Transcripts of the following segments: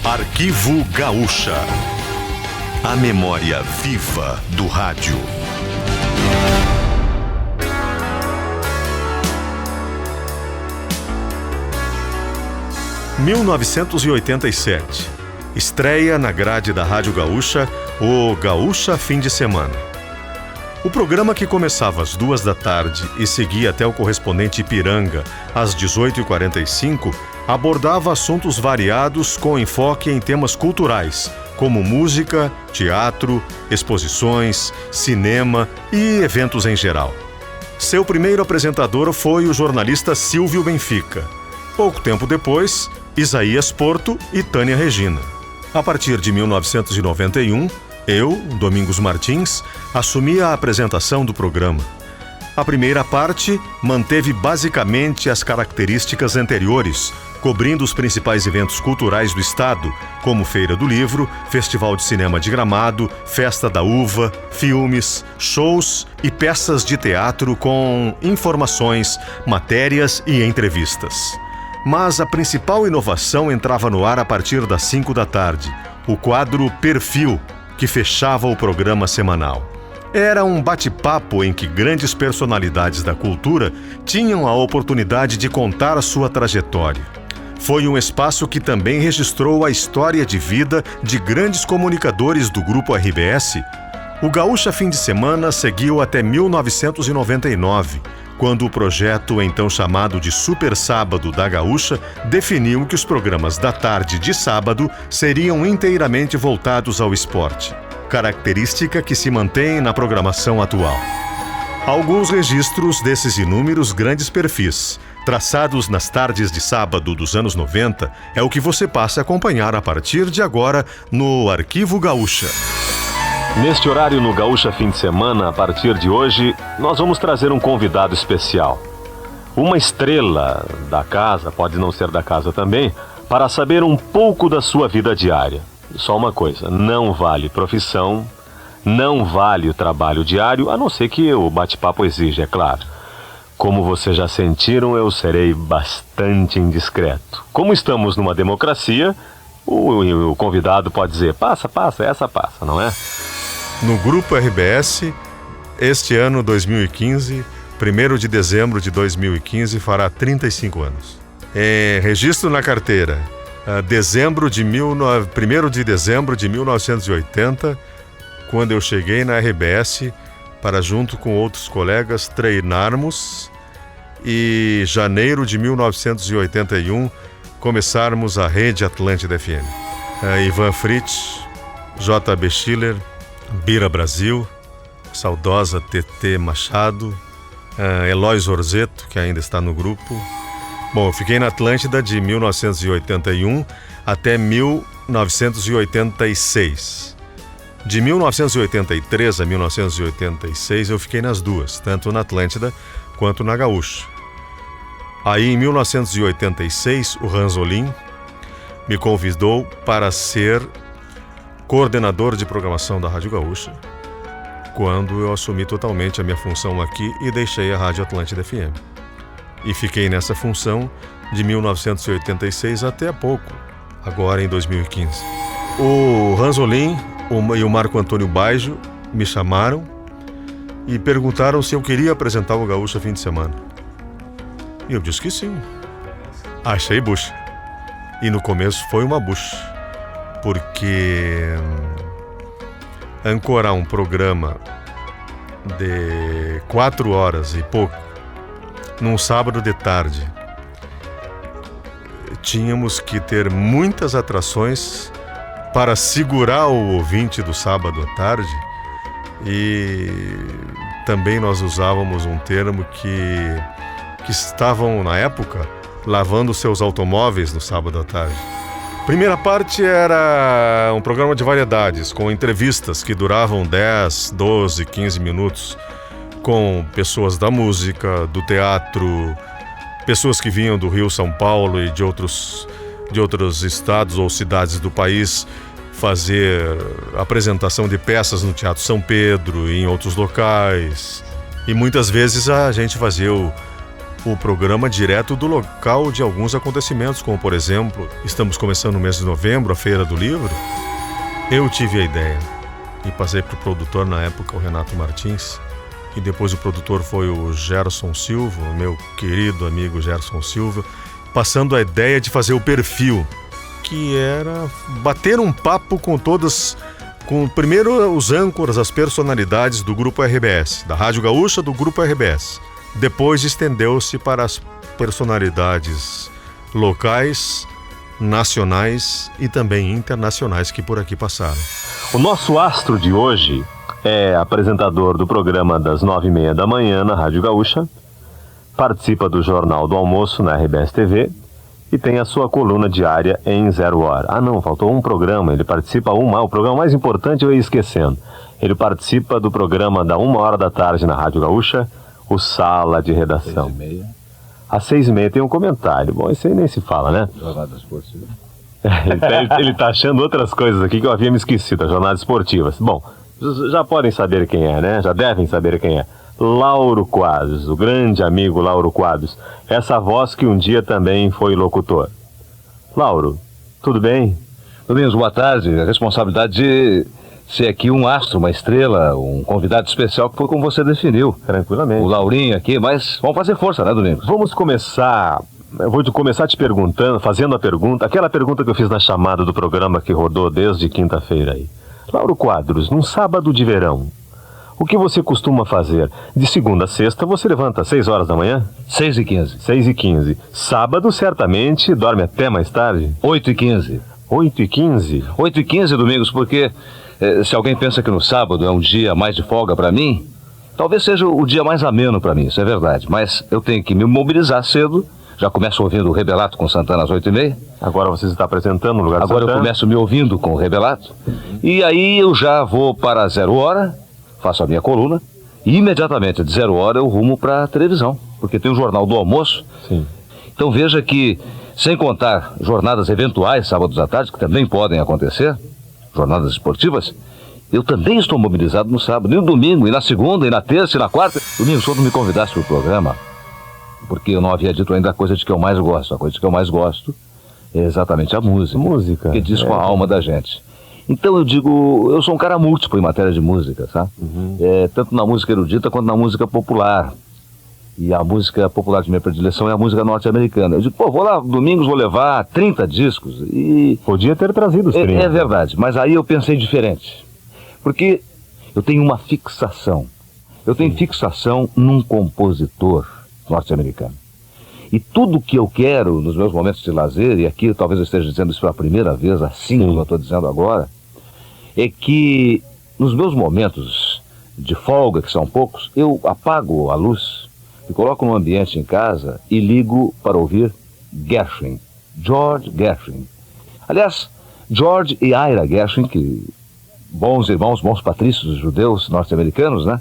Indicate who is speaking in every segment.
Speaker 1: Arquivo Gaúcha. A memória viva do rádio. Em 1987, estreia na grade da Rádio Gaúcha o Gaúcha Fim de Semana. O programa, que começava às 14h e seguia até o correspondente Ipiranga às 18h45, abordava assuntos variados com enfoque em temas culturais, como música, teatro, exposições, cinema e eventos em geral. Seu primeiro apresentador foi o jornalista Silvio Benfica. Pouco tempo depois, Isaías Porto e Tânia Regina. A partir de 1991, eu, Domingos Martins, assumi a apresentação do programa. A primeira parte manteve basicamente as características anteriores, cobrindo os principais eventos culturais do estado, como Feira do Livro, Festival de Cinema de Gramado, Festa da Uva, filmes, shows e peças de teatro com informações, matérias e entrevistas. Mas a principal inovação entrava no ar a partir das 5h, o quadro Perfil, que fechava o programa semanal. Era um bate-papo em que grandes personalidades da cultura tinham a oportunidade de contar a sua trajetória. Foi um espaço que também registrou a história de vida de grandes comunicadores do Grupo RBS. O Gaúcha Fim de Semana seguiu até 1999, quando o projeto, então chamado de Super Sábado da Gaúcha, definiu que os programas da tarde de sábado seriam inteiramente voltados ao esporte, característica que se mantém na programação atual. Alguns registros desses inúmeros grandes perfis, traçados nas tardes de sábado dos anos 90, é o que você passa a acompanhar a partir de agora no Arquivo Gaúcha.
Speaker 2: Neste horário no Gaúcha Fim de Semana, a partir de hoje, nós vamos trazer um convidado especial. Uma estrela da casa, pode não ser da casa também, para saber um pouco da sua vida diária. Só uma coisa, não vale profissão, não vale o trabalho diário, a não ser que o bate-papo exija, é claro. Como vocês já sentiram, eu serei bastante indiscreto. Como estamos numa democracia, o convidado pode dizer, passa, essa passa, não é?
Speaker 1: No Grupo RBS, este ano 2015, 1º de dezembro de 2015, fará 35 anos. Registro na carteira, 1º de dezembro de 1980, quando eu cheguei na RBS para, junto com outros colegas, treinarmos e janeiro de 1981 começarmos a Rede Atlântida FM. Ivan Fritz, JB Schiller, Bira Brasil, saudosa TT Machado, Eloy Zorzeto, que ainda está no grupo. Bom, eu fiquei na Atlântida de 1981 até 1986. De 1983 a 1986 eu fiquei nas duas, tanto na Atlântida quanto na Gaúcha. Aí em 1986 o Ranzolin me convidou para ser coordenador de programação da Rádio Gaúcha, quando eu assumi totalmente a minha função aqui e deixei a Rádio Atlântida FM. E fiquei nessa função de 1986 até há pouco, agora em 2015. O Ranzolin e o Marco Antônio Baggio me chamaram e perguntaram se eu queria apresentar o Gaúcha Fim de Semana. E eu disse que sim. Achei bucha. E no começo foi uma bucha, porque ancorar um programa de 4 horas e pouco num sábado de tarde, tínhamos que ter muitas atrações para segurar o ouvinte do sábado à tarde, e também nós usávamos um termo que estavam na época lavando seus automóveis no sábado à tarde. Primeira parte era um programa de variedades, com entrevistas que duravam 10, 12, 15 minutos, com pessoas da música, do teatro, pessoas que vinham do Rio, São Paulo e de outros estados ou cidades do país, fazer apresentação de peças no Teatro São Pedro e em outros locais. E muitas vezes a gente fazia o programa direto do local de alguns acontecimentos, como por exemplo, estamos começando o mês de novembro, a Feira do Livro. Eu tive a ideia e passei para o produtor na época, o Renato Martins, e depois o produtor foi o Gerson Silva, o meu querido amigo Gerson Silva, passando a ideia de fazer o perfil, que era bater um papo com todas, com primeiro os âncoras, as personalidades do Grupo RBS, da Rádio Gaúcha do Grupo RBS. Depois estendeu-se para as personalidades locais, nacionais e também internacionais que por aqui passaram.
Speaker 2: O nosso astro de hoje é apresentador do programa das 9h30 da manhã na Rádio Gaúcha, participa do Jornal do Almoço na RBS TV e tem a sua coluna diária em 0 hora. Ah não, faltou um programa, ele participa o programa mais importante eu ia esquecendo. Ele participa do programa da 1h da tarde na Rádio Gaúcha, o Sala de Redação.
Speaker 3: 6h30.
Speaker 2: Às 6h30 tem um comentário. Bom, isso aí nem se fala, né?
Speaker 3: Jornada esportiva.
Speaker 2: Ele tá achando outras coisas aqui que eu havia me esquecido, as jornadas esportivas. Bom, já podem saber quem é, né? Já devem saber quem é. Lauro Quadros, o grande amigo Lauro Quadros. Essa voz que um dia também foi locutor. Lauro, tudo bem?
Speaker 3: Domingos, boa tarde. A responsabilidade de ser aqui um astro, uma estrela, um convidado especial que foi como você definiu.
Speaker 2: Tranquilamente.
Speaker 3: O Laurinho aqui, mas vamos fazer força, né, Domingos?
Speaker 2: Vamos começar. Eu vou começar te perguntando, fazendo a pergunta, aquela pergunta que eu fiz na chamada do programa que rodou desde quinta-feira aí. Lauro Quadros, num sábado de verão, o que você costuma fazer? De segunda a sexta, você levanta às 6 horas da manhã?
Speaker 3: 6h15.
Speaker 2: 6h15. Sábado, certamente, dorme até mais tarde?
Speaker 3: 8h15.
Speaker 2: 8h15?
Speaker 3: 8h15, Domingos, porque se alguém pensa que no sábado é um dia mais de folga para mim, talvez seja o dia mais ameno para mim, isso é verdade. Mas eu tenho que me mobilizar cedo. Já começo ouvindo o Rebelato com Santana às 8h30.
Speaker 2: Agora você está apresentando no lugar de
Speaker 3: Agora
Speaker 2: Santana.
Speaker 3: eu começo me ouvindo com o Rebelato. E aí eu já vou para 0 hora, faço a minha coluna, e imediatamente de 0 hora eu rumo para a televisão, porque tem o Jornal do Almoço.
Speaker 2: Sim.
Speaker 3: Então veja que, sem contar jornadas eventuais, sábados à tarde, que também podem acontecer, jornadas esportivas, eu também estou mobilizado no sábado, e no domingo, e na segunda, e na terça, e na quarta. Domingo, quando me convidasse para o programa, porque eu não havia dito ainda a coisa de que eu mais gosto. A coisa de que eu mais gosto é exatamente a música.
Speaker 2: Música.
Speaker 3: Que diz com a alma da gente. Então eu digo, eu sou um cara múltiplo em matéria de música, sabe? Tanto na música erudita quanto na música popular. E a música popular de minha predileção é a música norte-americana. Eu digo, vou lá, domingos vou levar 30 discos e...
Speaker 2: Podia ter trazido os 30.
Speaker 3: É verdade, mas aí eu pensei diferente. Porque eu tenho uma fixação. Eu tenho fixação num compositor norte-americano. E tudo que eu quero nos meus momentos de lazer, e aqui talvez eu esteja dizendo isso pela primeira vez, assim como eu estou dizendo agora, é que nos meus momentos de folga, que são poucos, eu apago a luz, me coloco num ambiente em casa e ligo para ouvir Gershwin, George Gershwin. Aliás, George e Ira Gershwin, que bons irmãos, bons patrícios judeus norte-americanos, né?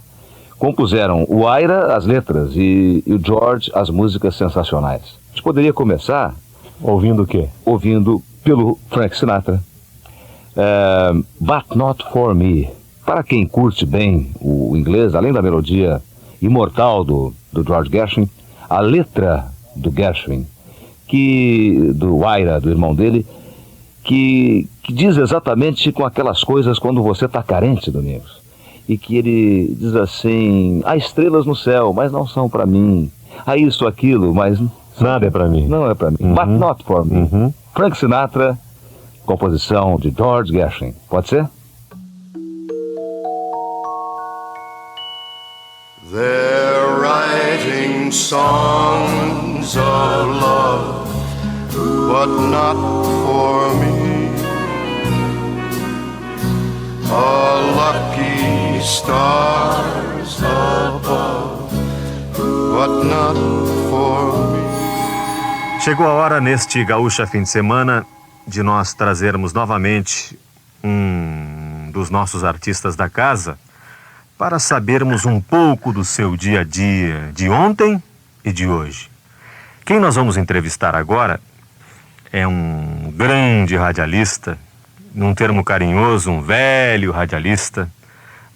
Speaker 3: Compuseram o Ira as letras e o George as músicas sensacionais. A gente poderia começar
Speaker 2: ouvindo o quê?
Speaker 3: Ouvindo pelo Frank Sinatra, But Not For Me. Para quem curte bem o inglês, além da melodia imortal do George Gershwin, a letra do Gershwin, do Ira, do irmão dele, que diz exatamente com aquelas coisas quando você está carente, Domingos. E que ele diz assim, há estrelas no céu, mas não são para mim. Há isso, aquilo, mas...
Speaker 2: Nada é para mim.
Speaker 3: Não é para mim. But not for me. Frank Sinatra, composição de George Gershwin. Pode ser?
Speaker 4: They're writing songs of love, but not for me. A lucky stars above, but not for me.
Speaker 1: Chegou a hora neste Gaúcha Fim de Semana de nós trazermos novamente um dos nossos artistas da casa para sabermos um pouco do seu dia a dia de ontem e de hoje. Quem nós vamos entrevistar agora é um grande radialista, num termo carinhoso, um velho radialista,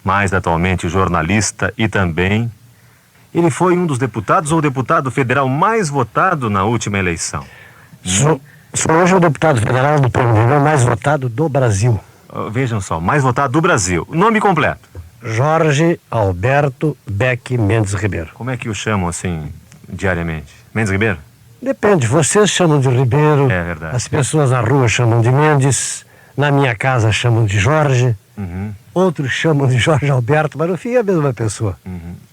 Speaker 1: mais atualmente jornalista e também
Speaker 5: Ele foi um dos deputados ou o deputado federal mais votado na última eleição?
Speaker 6: Sou hoje o deputado federal do PMDB mais votado do Brasil.
Speaker 5: Vejam só, mais votado do Brasil. Nome completo?
Speaker 6: Jorge Alberto Beck Mendes Ribeiro.
Speaker 5: Como é que o chamam assim, diariamente? Mendes Ribeiro?
Speaker 6: Depende, vocês chamam de Ribeiro,
Speaker 5: É verdade.
Speaker 6: as pessoas na rua chamam de Mendes, na minha casa chamam de Jorge, outros chamam de Jorge Alberto, mas no fim é a mesma pessoa.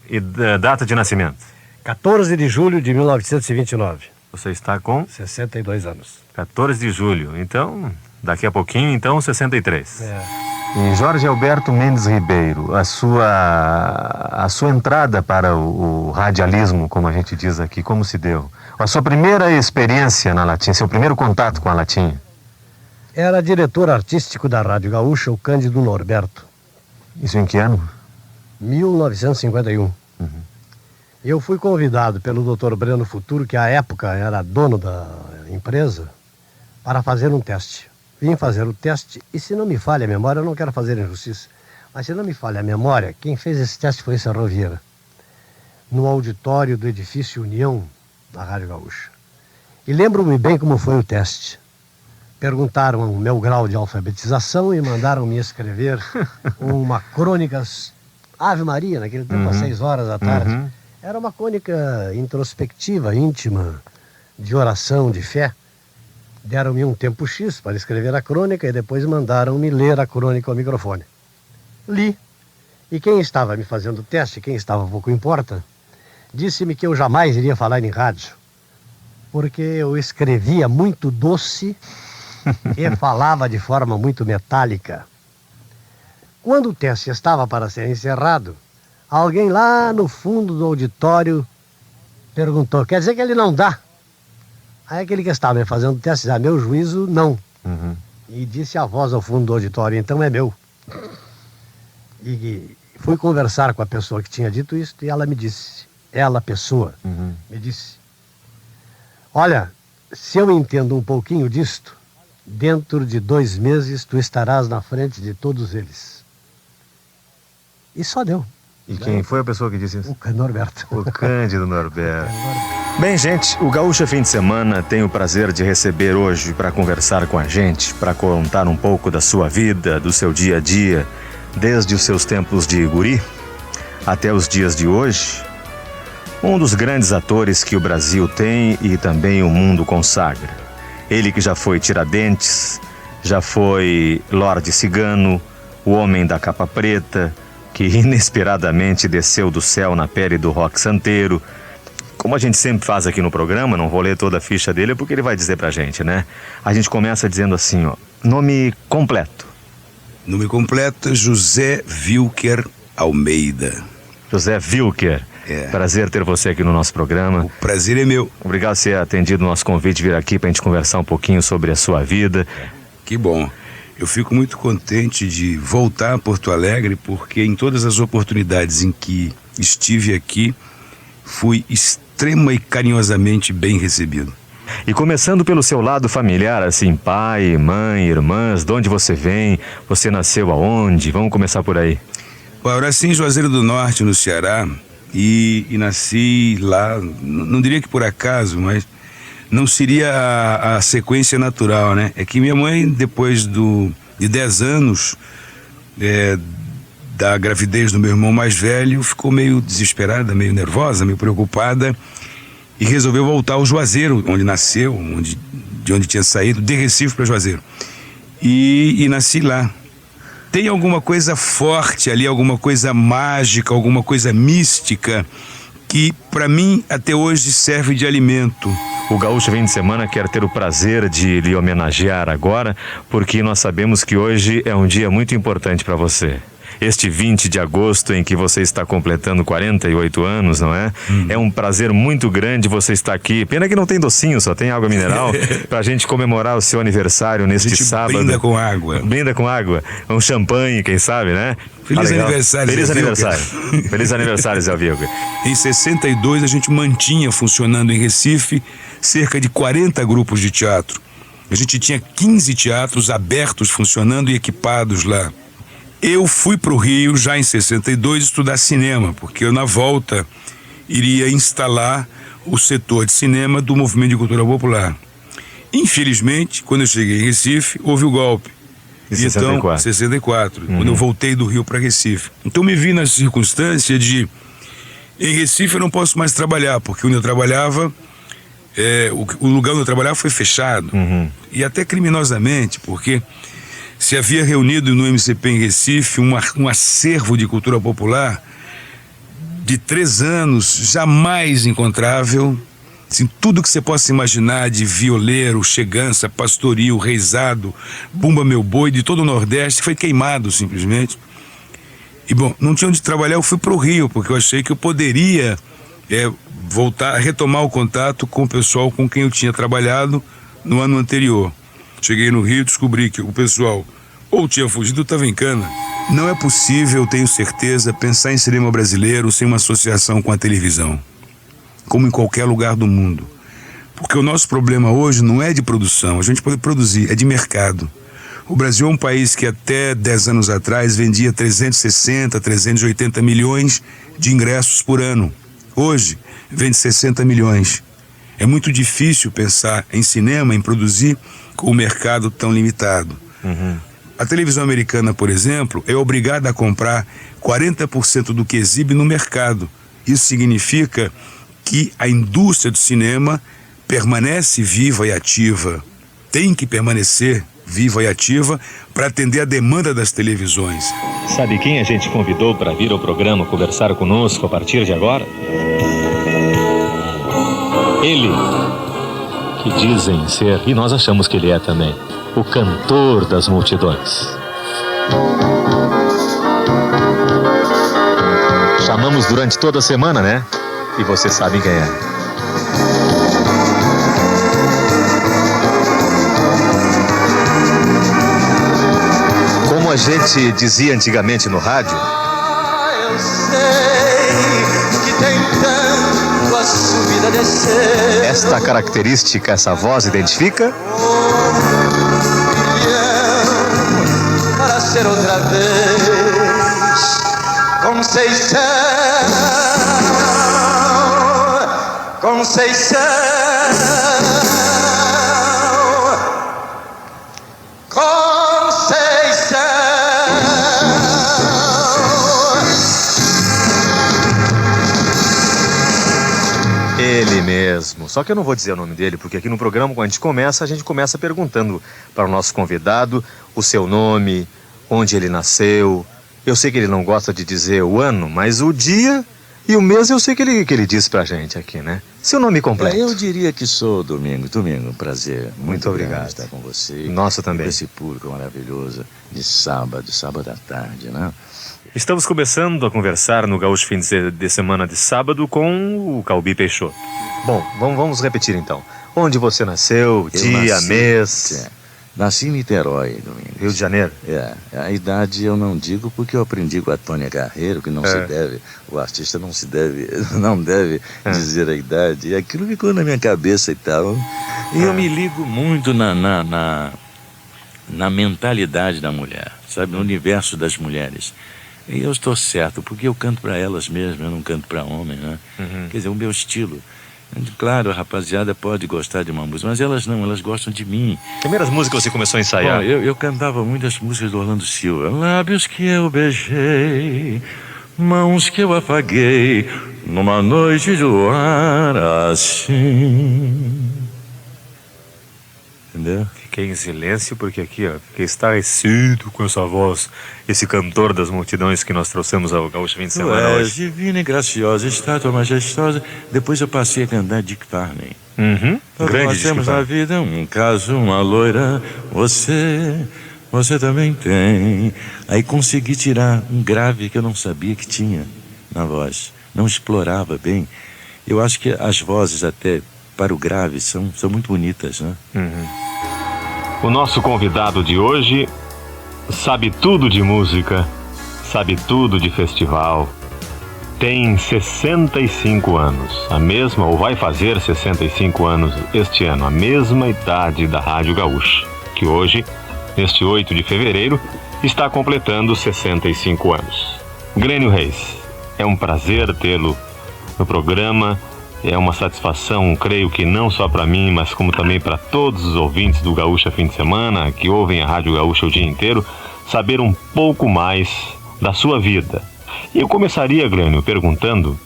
Speaker 5: E data de nascimento?
Speaker 6: 14 de julho de 1929,
Speaker 5: Você está com
Speaker 6: 62 anos.
Speaker 5: 14 de julho, então, daqui a pouquinho, então, 63.
Speaker 7: E Jorge Alberto Mendes Ribeiro, a sua entrada para o radialismo, como a gente diz aqui, como se deu? A sua primeira experiência na Latinha, seu primeiro contato com a Latinha?
Speaker 6: Era diretor artístico da Rádio Gaúcha, o Cândido Norberto.
Speaker 7: Isso em que ano?
Speaker 6: 1951. Eu fui convidado pelo Dr. Breno Futuro, que à época era dono da empresa, para fazer um teste. Vim fazer o teste e, se não me falha a memória, eu não quero fazer injustiça, mas se não me falha a memória, quem fez esse teste foi Serrão Vieira, no auditório do edifício União da Rádio Gaúcha. E lembro-me bem como foi o teste. Perguntaram o meu grau de alfabetização e mandaram-me escrever uma crônica Ave Maria, naquele tempo, às 6 horas da tarde. Era uma crônica introspectiva, íntima, de oração, de fé. Deram-me um tempo X para escrever a crônica e depois mandaram-me ler a crônica ao microfone. Li. E quem estava me fazendo o teste, quem estava pouco importa, disse-me que eu jamais iria falar em rádio, porque eu escrevia muito doce e falava de forma muito metálica. Quando o teste estava para ser encerrado, alguém lá no fundo do auditório perguntou: quer dizer que ele não dá? Aí aquele que estava me fazendo o teste disse: a meu juízo, não. E disse a voz ao fundo do auditório: então é meu. E fui conversar com a pessoa que tinha dito isso e ela me disse, me disse: olha, se eu entendo um pouquinho disto, dentro de 2 meses tu estarás na frente de todos eles. E só deu.
Speaker 5: E quem foi a pessoa que disse isso?
Speaker 6: O Norberto.
Speaker 5: O Cândido Norberto. Bem, gente, o Gaúcha Fim de Semana tem o prazer de receber hoje para conversar com a gente, para contar um pouco da sua vida, do seu dia a dia, desde os seus tempos de guri até os dias de hoje, um dos grandes atores que o Brasil tem e também o mundo consagra. Ele que já foi Tiradentes, já foi Lorde Cigano, o Homem da Capa Preta, que inesperadamente desceu do céu na pele do rock santeiro. Como a gente sempre faz aqui no programa, não vou ler toda a ficha dele porque ele vai dizer pra gente, né? A gente começa dizendo assim, ó, nome completo.
Speaker 8: Nome completo, José Wilker Almeida.
Speaker 5: José Wilker. Prazer ter você aqui no nosso programa.
Speaker 8: O prazer é meu.
Speaker 5: Obrigado por ter atendido o nosso convite, vir aqui pra gente conversar um pouquinho sobre a sua vida.
Speaker 8: Que bom. Eu fico muito contente de voltar a Porto Alegre, porque em todas as oportunidades em que estive aqui, fui extrema e carinhosamente bem recebido.
Speaker 5: E começando pelo seu lado familiar, assim, pai, mãe, irmãs, de onde você vem, você nasceu aonde? Vamos começar por aí.
Speaker 8: Eu nasci em Juazeiro do Norte, no Ceará, e nasci lá, não diria que por acaso, mas não seria a sequência natural, né? É que minha mãe, depois de 10 anos da gravidez do meu irmão mais velho, ficou meio desesperada, meio nervosa, meio preocupada e resolveu voltar ao Juazeiro, onde nasceu, de onde tinha saído, de Recife para Juazeiro. E nasci lá. Tem alguma coisa forte ali, alguma coisa mágica, alguma coisa mística que, para mim, até hoje serve de alimento.
Speaker 5: O Gaúcha Fim de Semana quer ter o prazer de lhe homenagear agora, porque nós sabemos que hoje é um dia muito importante para você. Este 20 de agosto em que você está completando 48 anos, não é? É um prazer muito grande você estar aqui. Pena que não tem docinho, só tem água mineral, pra gente comemorar o seu aniversário neste sábado.
Speaker 8: Brinda com água.
Speaker 5: Brinda com água. Um champanhe, quem sabe, né?
Speaker 8: Feliz aniversário,
Speaker 5: Feliz
Speaker 8: Zé
Speaker 5: aniversário. Feliz aniversário, Zé Wilker.
Speaker 8: Em 62, a gente mantinha funcionando em Recife cerca de 40 grupos de teatro. A gente tinha 15 teatros abertos, funcionando e equipados lá. Eu fui para o Rio já em 62 estudar cinema, porque eu, na volta iria instalar o setor de cinema do Movimento de Cultura Popular. Infelizmente, quando eu cheguei em Recife, houve o golpe.
Speaker 5: Em 64.
Speaker 8: 64, quando eu voltei do Rio para Recife. Então me vi na circunstância de, em Recife eu não posso mais trabalhar, porque onde eu trabalhava, o lugar onde eu trabalhava foi fechado. E até criminosamente, porque se havia reunido no MCP em Recife um acervo de cultura popular de 3 anos, jamais encontrável. Assim, tudo que você possa imaginar de violeiro, chegança, pastoril, reizado, bumba meu boi, de todo o Nordeste, foi queimado simplesmente. E bom, não tinha onde trabalhar, eu fui para o Rio, porque eu achei que eu poderia voltar a retomar o contato com o pessoal com quem eu tinha trabalhado no ano anterior. Cheguei no Rio e descobri que o pessoal ou tinha fugido ou estava em cana. Não é possível, eu tenho certeza, pensar em cinema brasileiro sem uma associação com a televisão, como em qualquer lugar do mundo. Porque o nosso problema hoje não é de produção, a gente pode produzir, é de mercado. O Brasil é um país que até 10 anos atrás vendia 360, 380 milhões de ingressos por ano. Hoje, vende 60 milhões. É muito difícil pensar em cinema, em produzir, com o mercado tão limitado. A televisão americana, por exemplo, é obrigada a comprar 40% do que exibe no mercado. Isso significa que a indústria do cinema permanece viva e ativa. Tem que permanecer viva e ativa para atender a demanda das televisões.
Speaker 2: Sabe quem a gente convidou para vir ao programa conversar conosco a partir de agora? Ele, que dizem ser, e nós achamos que ele é também, o cantor das multidões.
Speaker 5: Chamamos durante toda a semana, né? E vocês sabem quem é. Como a gente dizia antigamente no rádio,
Speaker 9: eu sei que tem tanto a subida descer.
Speaker 5: esta característica, essa voz identifica?
Speaker 9: Para ser outra vez Conceição, Conceição, Conceição.
Speaker 5: Ele mesmo. Só que eu não vou dizer o nome dele, porque aqui no programa, quando a gente começa perguntando para o nosso convidado o seu nome, onde ele nasceu. Eu sei que ele não gosta de dizer o ano, mas o dia e o mês eu sei que ele disse pra gente aqui, né? Seu nome completo.
Speaker 10: Eu diria que sou Domingo. Domingo, prazer.
Speaker 5: Muito obrigado
Speaker 10: estar com você.
Speaker 5: Nossa também.
Speaker 10: Com esse público maravilhoso de sábado à tarde, né?
Speaker 5: Estamos começando a conversar no Gaúcho Fim de Semana de sábado com o Calbi Peixoto. Bom, vamos repetir então. Onde você nasceu, dia, mês...
Speaker 10: Nasci em Niterói, Domingo.
Speaker 5: Rio de Janeiro?
Speaker 10: A idade eu não digo porque eu aprendi com a Tônia Carreiro que não se deve, o artista não deve dizer a idade. E aquilo ficou na minha cabeça e tal. E eu me ligo muito na mentalidade da mulher, sabe? No universo das mulheres. E eu estou certo, porque eu canto para elas mesmo, eu não canto para homem, né? Quer dizer, o meu estilo. Claro, a rapaziada pode gostar de uma música, mas elas não, elas gostam de mim.
Speaker 5: Primeiras músicas que você começou a ensaiar?
Speaker 10: Bom, eu cantava muitas músicas do Orlando Silva. Lábios que eu beijei, mãos que eu afaguei, numa noite de luar assim. Entendeu?
Speaker 5: Fiquei em silêncio porque aqui, fiquei estarrecido com essa voz, esse cantor das multidões que nós trouxemos ao Gaúcho Fim de Semana hoje.
Speaker 10: Divina e graciosa, estátua majestosa. Depois eu passei a cantar Dick Varney.
Speaker 5: Grande
Speaker 10: nós temos na vida um caso, uma loira, você também tem. Aí consegui tirar um grave que eu não sabia que tinha na voz. Não explorava bem. Eu acho que as vozes até para o grave são muito bonitas, né?
Speaker 2: O nosso convidado de hoje sabe tudo de música, sabe tudo de festival. Tem 65 anos, a mesma, ou vai fazer 65 anos este ano, a mesma idade da Rádio Gaúcha, que hoje, neste 8 de fevereiro, está completando 65 anos. Glênio Reis, é um prazer tê-lo no programa. É uma satisfação, creio que não só para mim, mas como também para todos os ouvintes do Gaúcha Fim de Semana, que ouvem a Rádio Gaúcha o dia inteiro, saber um pouco mais da sua vida. Eu começaria, Glênio, perguntando: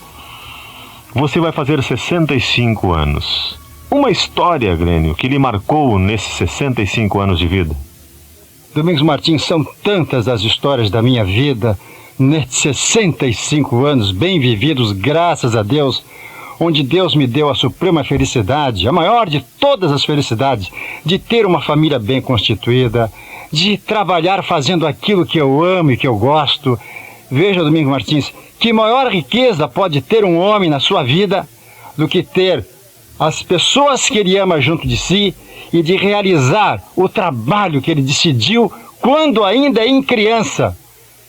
Speaker 2: você vai fazer 65 anos. Uma história, Glênio, que lhe marcou nesses 65 anos de vida?
Speaker 11: Domingos Martins, são tantas as histórias da minha vida nesses 65 anos bem vividos, graças a Deus, onde Deus me deu a suprema felicidade, a maior de todas as felicidades, de ter uma família bem constituída, de trabalhar fazendo aquilo que eu amo e que eu gosto. Veja, Domingos Martins, que maior riqueza pode ter um homem na sua vida do que ter as pessoas que ele ama junto de si e de realizar o trabalho que ele decidiu quando ainda é criança,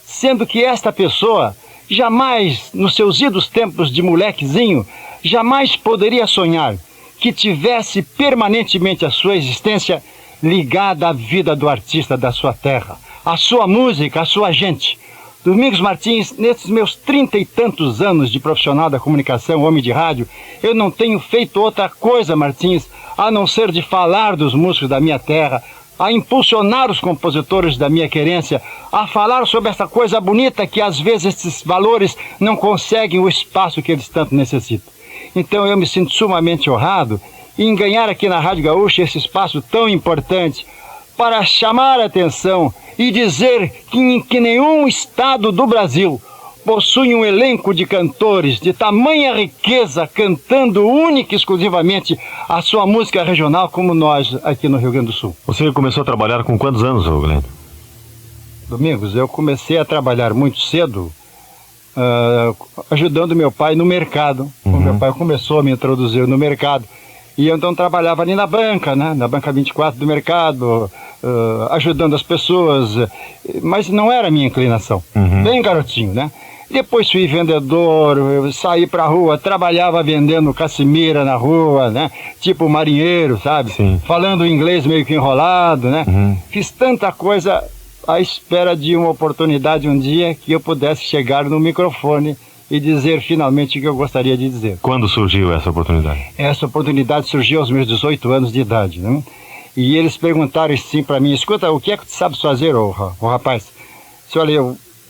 Speaker 11: sendo que esta pessoa jamais, nos seus idos tempos de molequezinho, jamais poderia sonhar que tivesse permanentemente a sua existência ligada à vida do artista da sua terra, à sua música, à sua gente. Domingos Martins, nesses meus 30 e tantos anos de profissional da comunicação, homem de rádio, eu não tenho feito outra coisa, Martins, a não ser de falar dos músicos da minha terra, a impulsionar os compositores da minha querência, a falar sobre essa coisa bonita que às vezes esses valores não conseguem o espaço que eles tanto necessitam. Então eu me sinto sumamente honrado em ganhar aqui na Rádio Gaúcha esse espaço tão importante para chamar a atenção e dizer que nenhum estado do Brasil possui um elenco de cantores de tamanha riqueza, cantando única e exclusivamente a sua música regional como nós aqui no Rio Grande do Sul.
Speaker 2: Você começou a trabalhar com quantos anos, Glênio?
Speaker 11: Domingos, eu comecei a trabalhar muito cedo, ajudando meu pai no mercado. Meu pai começou a me introduzir no mercado. E eu então trabalhava ali na banca, né? Na banca 24 do mercado, ajudando as pessoas, mas não era a minha inclinação, bem garotinho, né? Depois fui vendedor, saí pra rua, trabalhava vendendo caçimira na rua, né? Tipo marinheiro, sabe?
Speaker 2: Sim.
Speaker 11: Falando inglês meio que enrolado, né? Fiz tanta coisa à espera de uma oportunidade um dia que eu pudesse chegar no microfone e dizer finalmente o que eu gostaria de dizer.
Speaker 2: Quando surgiu essa oportunidade?
Speaker 11: Essa oportunidade surgiu aos meus 18 anos de idade, né? E eles perguntaram assim para mim: escuta, o que é que tu sabes fazer, ô rapaz? Se olha,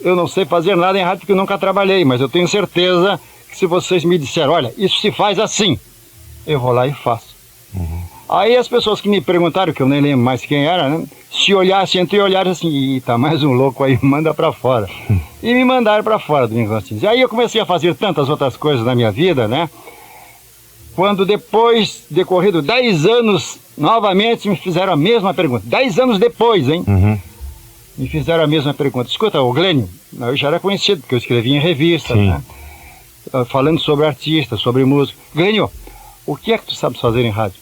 Speaker 11: eu não sei fazer nada em rádio porque eu nunca trabalhei, mas eu tenho certeza que se vocês me disserem, olha, isso se faz assim, eu vou lá e faço. Aí as pessoas que me perguntaram, que eu nem lembro mais quem era, né? Se olhassem entre olhares assim, ih, tá mais um louco aí, manda pra fora. E me mandaram pra fora, Domingos Martins. E aí eu comecei a fazer tantas outras coisas na minha vida, né? Quando depois, decorrido 10 anos, novamente me fizeram a mesma pergunta. 10 anos depois, hein? Me fizeram a mesma pergunta. Escuta, o Glênio, eu já era conhecido, porque eu escrevia em revista, né? Falando sobre artistas, sobre música. Glênio, o que é que tu sabes fazer em rádio?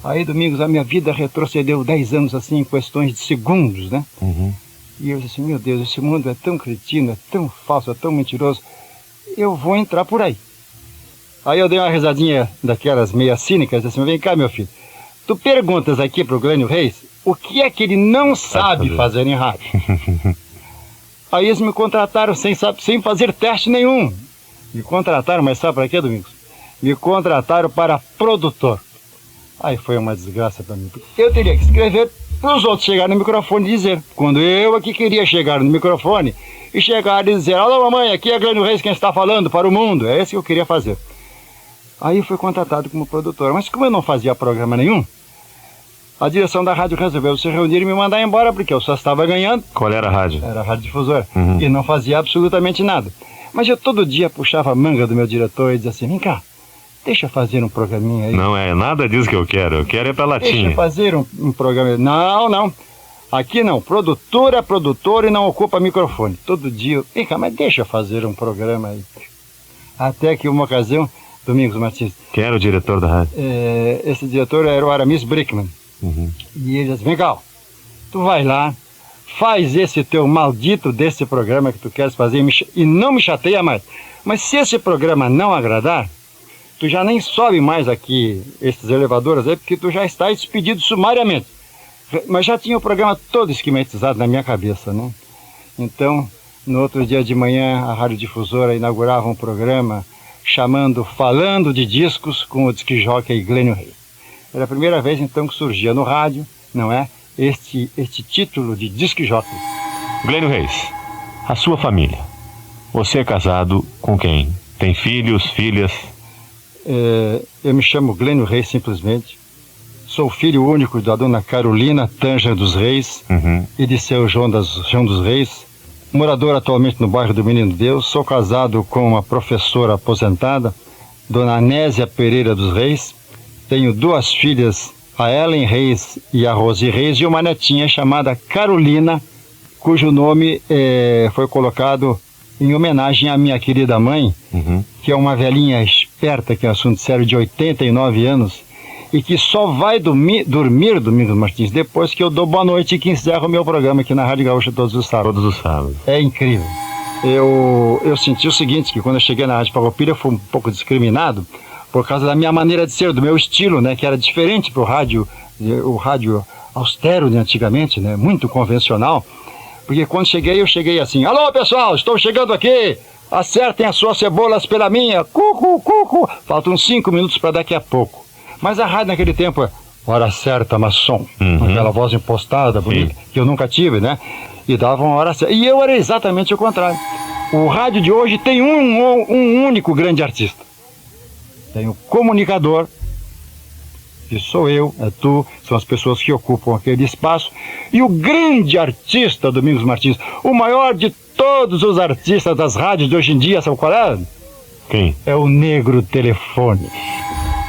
Speaker 11: Aí, Domingos, a minha vida retrocedeu 10 anos assim, em questões de segundos, né? E eu disse assim, meu Deus, esse mundo é tão cretino, é tão falso, é tão mentiroso, eu vou entrar por aí. Aí eu dei uma risadinha daquelas meia cínicas, disse assim, vem cá, meu filho, tu perguntas aqui pro Glênio Reis o que é que ele não sabe fazer em rádio. Aí eles me contrataram sem fazer teste nenhum. Me contrataram, mas sabe para quê, Domingos? Me contrataram para produtor. Aí foi uma desgraça para mim. Eu teria que escrever para os outros chegarem no microfone e dizer. Quando eu aqui queria chegar no microfone e chegar e dizer, alô mamãe, aqui é Glênio Reis quem está falando para o mundo. É isso que eu queria fazer. Aí fui contratado como produtor. Mas como eu não fazia programa nenhum, a direção da rádio resolveu se reunir e me mandar embora, porque eu só estava ganhando.
Speaker 2: Qual era a rádio?
Speaker 11: Era a Rádio Difusora. E não fazia absolutamente nada. Mas eu todo dia puxava a manga do meu diretor e dizia assim, vem cá, deixa eu fazer um programinha aí.
Speaker 2: Não é nada disso que eu quero é pra latinha.
Speaker 11: Deixa eu fazer um programa. Não. Aqui não. Produtor é produtor e não ocupa microfone. Todo dia, vem cá, mas deixa eu fazer um programa aí. Até que uma ocasião, Domingos Martins.
Speaker 2: Quem era o diretor da rádio?
Speaker 11: Esse diretor era o Aramis Brickman. E ele disse, vem cá, tu vai lá, faz esse teu maldito desse programa que tu queres fazer e não me chateia mais. Mas se esse programa não agradar, tu já nem sobe mais aqui esses elevadores aí, porque tu já está despedido sumariamente. Mas já tinha o programa todo esquematizado na minha cabeça, né? Então, no outro dia de manhã, a Rádio Difusora inaugurava um programa Falando de Discos com o disc-jockey Glênio Reis. Era a primeira vez então que surgia no rádio, não é? Este título de disc-jockey.
Speaker 2: Glênio Reis, a sua família. Você é casado com quem? Tem filhos, filhas?
Speaker 11: Eu me chamo Glênio Reis simplesmente. Sou filho único da dona Carolina Tanja dos Reis e de seu João dos Reis. Morador atualmente no bairro do Menino Deus. Sou casado com uma professora aposentada, dona Anésia Pereira dos Reis. Tenho 2 filhas, a Ellen Reis e a Rose Reis, e uma netinha chamada Carolina, cujo nome foi colocado em homenagem à minha querida mãe, que é uma velhinha esperta, que é um assunto sério, de 89 anos, e que só vai dormir, Domingos Martins, depois que eu dou boa noite e que encerro o meu programa aqui na Rádio Gaúcha todos os sábados.
Speaker 2: Todos os sábados.
Speaker 11: É incrível. Eu senti o seguinte, que quando eu cheguei na Rádio Farroupilha eu fui um pouco discriminado por causa da minha maneira de ser, do meu estilo, né, que era diferente para o rádio austero de antigamente, né, muito convencional, porque quando eu cheguei assim: alô pessoal, estou chegando aqui, acertem as suas cebolas pela minha, cucu, cucu. Faltam 5 minutos para daqui a pouco. Mas a rádio naquele tempo é hora certa, maçom, aquela voz impostada, bonita, que eu nunca tive, né? E dava uma hora certa. E eu era exatamente o contrário. O rádio de hoje tem um único grande artista. Tem o comunicador, que sou eu, é tu, são as pessoas que ocupam aquele espaço, e o grande artista, Domingos Martins, o maior de todos os artistas das rádios de hoje em dia, sabe qual é?
Speaker 2: Quem?
Speaker 11: É o Negro Telefone.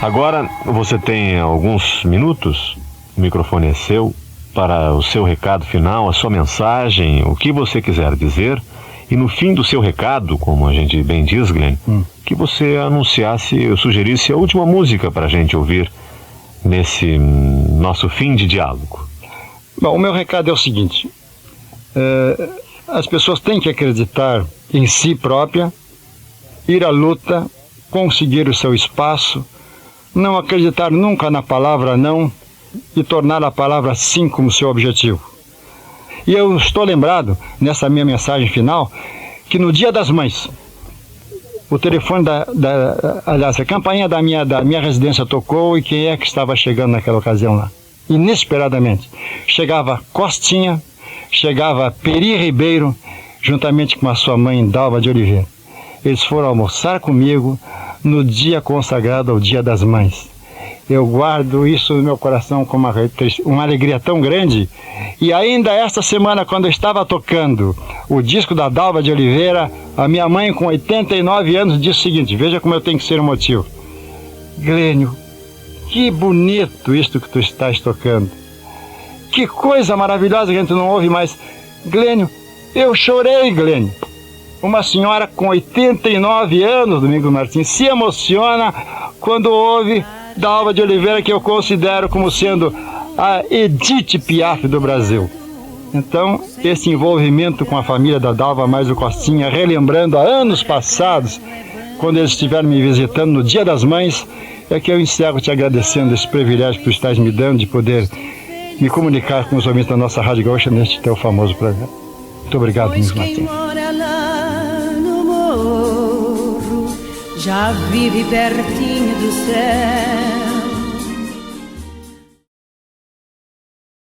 Speaker 2: Agora você tem alguns minutos, o microfone é seu, para o seu recado final, a sua mensagem, o que você quiser dizer. E no fim do seu recado, como a gente bem diz, Glenn, que você anunciasse, sugerisse a última música para a gente ouvir nesse nosso fim de diálogo.
Speaker 11: Bom, o meu recado é o seguinte: as pessoas têm que acreditar em si própria, ir à luta, conseguir o seu espaço, não acreditar nunca na palavra não e tornar a palavra sim como seu objetivo. E eu estou lembrado, nessa minha mensagem final, que no Dia das Mães, o telefone aliás, a campainha da minha residência tocou, e quem é que estava chegando naquela ocasião lá? Inesperadamente. Chegava Costinha, chegava Peri Ribeiro, juntamente com a sua mãe Dalva de Oliveira. Eles foram almoçar comigo no dia consagrado ao Dia das Mães. Eu guardo isso no meu coração com uma alegria tão grande. E ainda esta semana, quando eu estava tocando o disco da Dalva de Oliveira, a minha mãe, com 89 anos, disse o seguinte: veja como eu tenho que ser emotivo. Glênio, que bonito isto que tu estás tocando. Que coisa maravilhosa que a gente não ouve mais. Glênio, eu chorei, Glênio. Uma senhora com 89 anos, Domingos Martins, se emociona quando ouve Dalva de Oliveira, que eu considero como sendo a Edith Piaf do Brasil. Então, esse envolvimento com a família da Dalva mais o Costinha, relembrando a anos passados, quando eles estiveram me visitando no Dia das Mães, é que eu encerro te agradecendo esse privilégio que tu estás me dando de poder me comunicar com os ouvintes da nossa Rádio Gaúcha neste teu famoso programa. Muito obrigado, Domingos Martins.
Speaker 12: Já vive pertinho do céu.